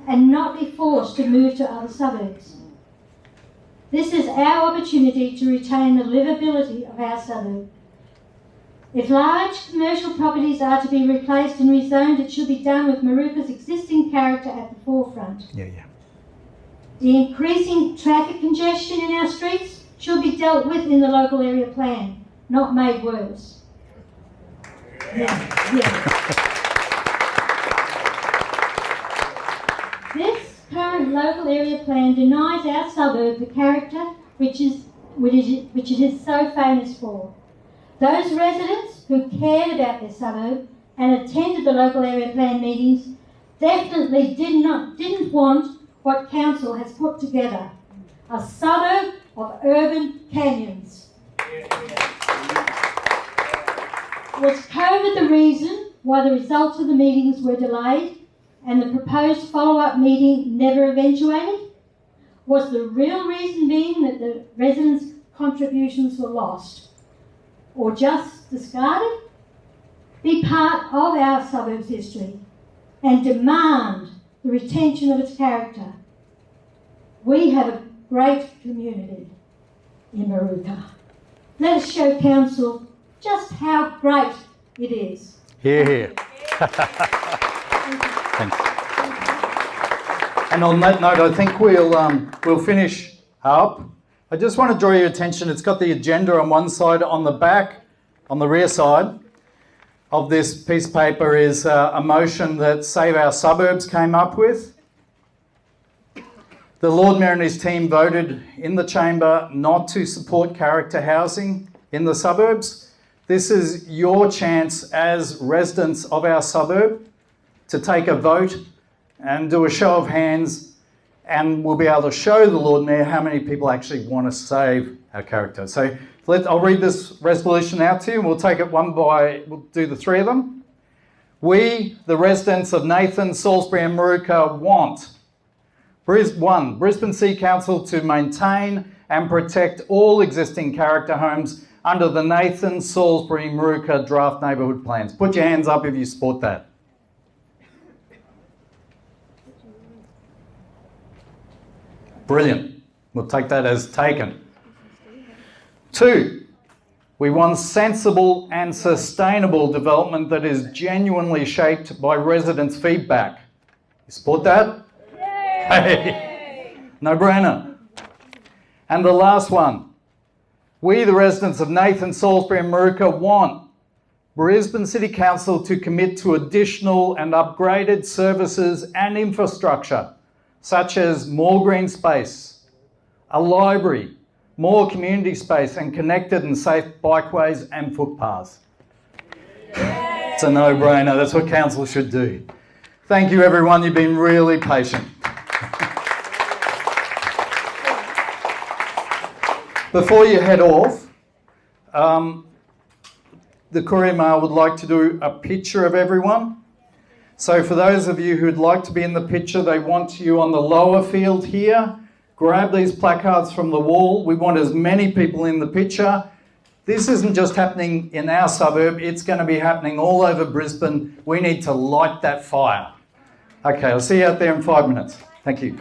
and not be forced to move to other suburbs. This is our opportunity to retain the livability of our suburb. If large commercial properties are to be replaced and rezoned, it should be done with Moorooka's existing character at the forefront. Yeah. The increasing traffic congestion in our streets should be dealt with in the local area plan, not made worse. This current local area plan denies our suburb the character which it is so famous for. Those residents who cared about their suburb and attended the local area plan meetings definitely didn't want what council has put together, a suburb of urban canyons. Was COVID the reason why the results of the meetings were delayed and the proposed follow-up meeting never eventuated? Was the real reason being that the residents' contributions were lost or just discarded? Be part of our suburb's history and demand the retention of its character. We have a great community in Moorooka. Let us show council just how great it is. Here. Thanks. And on that note, I think we'll finish up. I just want to draw your attention. It's got the agenda on one side. On the back, on the rear side of this piece of paper is a motion that Save Our Suburbs came up with. The Lord Mayor and his team voted in the chamber not to support character housing in the suburbs. This is your chance as residents of our suburb to take a vote and do a show of hands, and we'll be able to show the Lord Mayor how many people actually want to save our character. So I'll read this resolution out to you, and we'll take it we'll do the three of them. We, the residents of Nathan, Salisbury and Moorooka, want 1. Brisbane City Council to maintain and protect all existing character homes under the Nathan, Salisbury, Moorooka draft neighbourhood plans. Put your hands up if you support that. Brilliant. We'll take that as taken. 2, we want sensible and sustainable development that is genuinely shaped by residents' feedback. You support that? Hey, no brainer. And the last one, we, the residents of Nathan, Salisbury and Moorooka, want Brisbane City Council to commit to additional and upgraded services and infrastructure, such as more green space, a library, more community space and connected and safe bikeways and footpaths. It's a no-brainer. That's what council should do. Thank you, everyone. You've been really patient. Before you head off, the Courier Mail would like to do a picture of everyone. So for those of you who'd like to be in the picture, they want you on the lower field here. Grab these placards from the wall. We want as many people in the picture. This isn't just happening in our suburb, it's going to be happening all over Brisbane. We need to light that fire. Okay, I'll see you out there in 5 minutes. Thank you.